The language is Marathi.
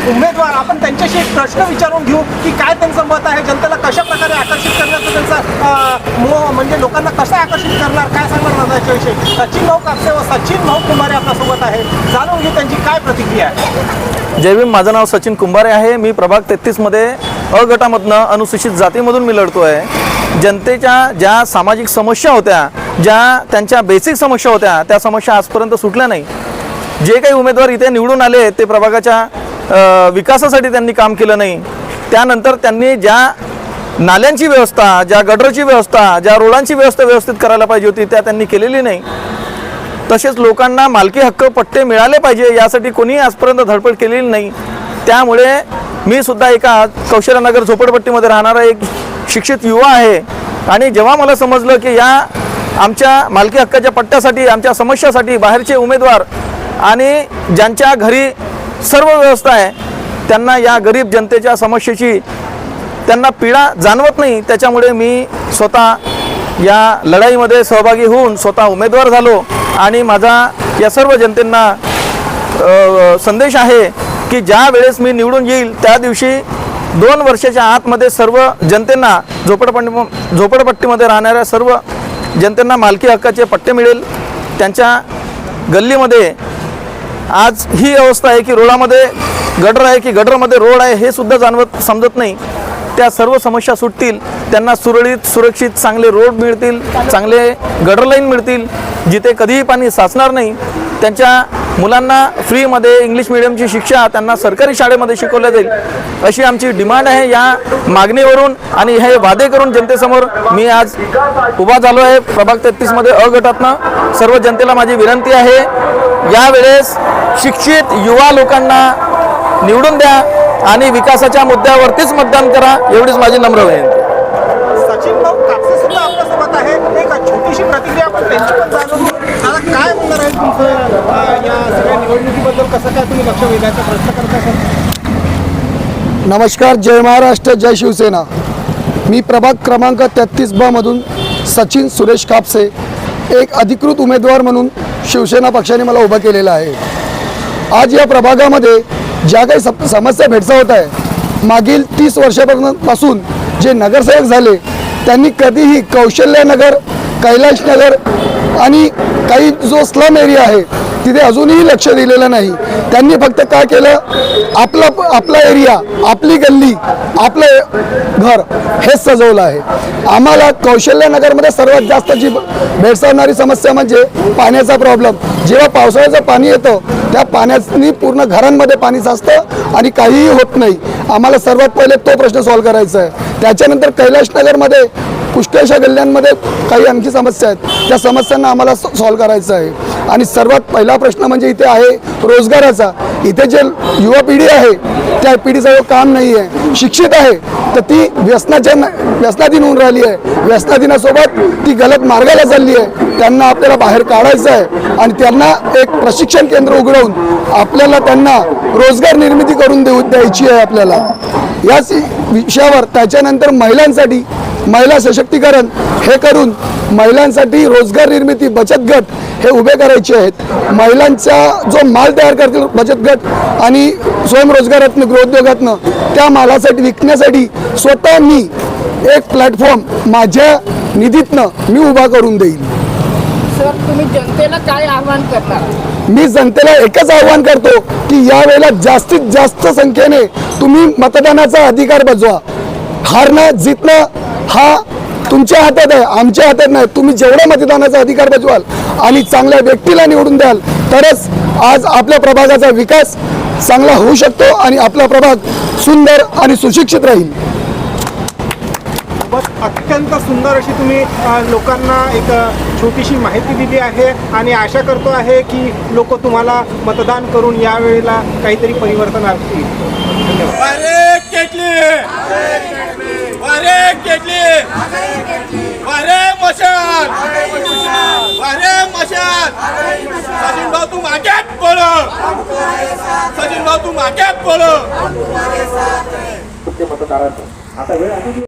उमेदवार आपण त्यांच्याशी एक प्रश्न विचारून घेऊ की काय त्यांचं मत आहे, जनतेला कशा प्रकारे आकर्षित करण्याचं त्यांचा म्हणजे लोकांना कसं आकर्षित करणार, काय सांगणार त्याच्याविषयी. सचिन भाऊ कापसे व सचिन भाऊ कुंभारे आपल्यासोबत आहे, जाणून घेऊ त्यांची काय प्रतिक्रिया आहे. जय भीम. माझं नाव सचिन कुंभारे आहे. मी प्रभाग 33 मध्ये अ गटामधनं अनुसूचित जातीमधून मी लढतो आहे. जनतेच्या ज्या सामाजिक समस्या होत्या, ज्या त्यांच्या बेसिक समस्या होत्या, त्या समस्या आजपर्यंत सुटल्या नाही. जे काही उमेदवार इथे निवडून आले ते प्रभागाच्या विकासासाठी त्यांनी काम केलं नाही. त्यानंतर त्यांनी ज्या नाल्यांची व्यवस्था, ज्या गटरची व्यवस्था, ज्या रोडांची व्यवस्था व्यवस्थित करायला पाहिजे होती त्या त्यांनी केलेली नाही. तसेच लोकांना मालकी हक्क पट्टे मिळाले पाहिजे यासाठी कोणीही आजपर्यंत धडपड केलेली नाही. त्यामुळे मी सुद्धा एका कौशल्यनगर झोपडपट्टीमध्ये राहणारा एक शिक्षित युवा आहे आणि जेव्हा मला समजलं की या आमच्या मालकी हक्काच्या पट्ट्यासाठी, आमच्या समस्यासाठी बाहेरचे उमेदवार आणि ज्यांच्या घरी सर्व व्यवस्था आहे त्यांना या गरीब जनतेच्या समस्येची त्यांना पीडा जाणवत नाही, त्याच्यामुळे मी स्वतः या लढाईमध्ये सहभागी होऊन स्वतः उमेदवार झालो. आणि माझा या सर्व जनतेंना संदेश आहे की ज्या वेळेस मी निवडून येईल त्या दिवशी 2 वर्षाच्या आतमध्ये सर्व जनतेंना, झोपडपट्टीमध्ये राहणाऱ्या सर्व जनतेंना मालकी हक्काचे पट्टे मिळेल. त्यांच्या गल्लीमध्ये आज ही अवस्था आहे की रोडामध्ये गटर आहे की गटरमध्ये रोड आहे हे सुद्धा समजत नाही. त्या सर्व समस्या सुटतील. त्यांना सुरळीत, सुरक्षित चांगले रोड मिळतील, चांगले गटर लाईन मिळतील जिथे कधीही पाणी साचणार नाही. त्यांच्या मुलांना फ्रीमध्ये इंग्लिश मिडियमची शिक्षा त्यांना सरकारी शाळेमध्ये शिकवल्या जाईल अशी आमची डिमांड आहे. या मागणीवरून आणि हे वादे करून जनतेसमोर मी आज उभा झालो आहे. प्रभाग 33 मध्ये अ गटातनं सर्व जनतेला माझी विनंती आहे, यावेळेस शिक्षित युवा लोकांना निवडून द्या आणि विकासाच्या मुद्द्यावरतीच मतदान करा, एवढीच माझी नम्र विनंती. सचिन भाऊ कापसे सुद्धा आपल्यासोबत आहे. एक छोटीशी प्रतिक्रिया आपण त्यांची पण जाणून घेऊ. आता काय होणार आहे तुमचं या सगळ्या निवडणुकीबद्दल, कसं काय तुम्ही लक्ष वेधायचा प्रयत्न करता सर? नमस्कार, जय महाराष्ट्र, जय शिवसेना. मी प्रभाग क्रमांक 33 मधून सचिन सुरेश कापसे, एक अधिकृत उमेदवार म्हणून शिवसेना पक्षाने मला उभं केलेलं आहे. आज या प्रभागामध्ये ज्या काही समस्या भेडसावत आहे, मागील 30 वर्षापासून जे नगरसेवक झाले त्यांनी कधीही कौशल्यनगर, कैलाशनगर आणि काही जो स्लम एरिया आहे तिथे अजूनही लक्ष दिलेलं नाही. त्यांनी फक्त काय केलं, आपला एरिया, आपली गल्ली, आपलं घर हेच सजवलं आहे. आम्हाला कौशल्यनगरमध्ये सर्वात जास्त जी भेडसावणारी समस्या म्हणजे पाण्याचा प्रॉब्लेम. जेव्हा पावसाळ्याचं पाणी येतं त्या पाण्याने पूर्ण घरांमध्ये पाणी साचतं आणि काहीही होत नाही. आम्हाला सर्वात पहिले तो प्रश्न सॉल्व्ह करायचा आहे. त्याच्यानंतर कैलाशनगरमध्ये पुष्कळशा गल्ल्यांमध्ये काही आणखी समस्या आहेत, त्या समस्यांना आम्हाला सॉल्व्ह करायचं आहे. आणि सर्वात पहिला प्रश्न म्हणजे इथे आहे रोजगाराचा. इथे जे युवा पिढी आहे त्या पिढीचं काम नाही आहे, शिक्षित आहे तर ती व्यसनाधीन होऊन राहिली आहे. व्यसनाधीनासोबत ती गलत मार्गाला चालली आहे. त्यांना आपल्याला बाहेर काढायचं आहे आणि त्यांना एक प्रशिक्षण केंद्र उघडवून आपल्याला त्यांना रोजगार निर्मिती करून द्यायची आहे आपल्याला. याच विषयावर त्याच्यानंतर महिलांसाठी महिला सशक्तीकरण हे करून महिलांसाठी रोजगार निर्मिती बचत गट हे उभे करायचे आहेत. महिलांचा जो माल तयार करतील बचत गट आणि स्वयंरोजगारातनं, गृहोद्योगातनं त्या मालासाठी विकण्यासाठी स्वतः मी एक प्लॅटफॉर्म माझ्या निधीतनं मी उभा करून देईल. सर, तुम्ही जनतेला काय आव्हान करणार? मी जनतेला एकच आव्हान करतो की यावेळेला जास्तीत जास्त संख्येने तुम्ही मतदानाचा अधिकार बजवा. हारणं जितणं हा तुमच्या हातात आहे, आमच्या हातात नाही. तुम्ही जेवढा मतदानाचा अधिकार बजवाल आणि चांगल्या व्यक्तीला निवडून द्याल तरच आज आपल्या प्रभागाचा विकास चांगला होऊ शकतो आणि आपला प्रभाग सुंदर आणि सुशिक्षित राहील. बस अत्यंत सुंदर अशी तुम्ही लोकांना एक छोटीशी माहिती दिली आहे आणि आशा करतो आहे की लोक तुम्हाला मतदान करून यावेळेला काहीतरी परिवर्तन आणतील. सचिन भाऊ तू मागेत पळो, सचिन भाऊ तू मागेत पळो.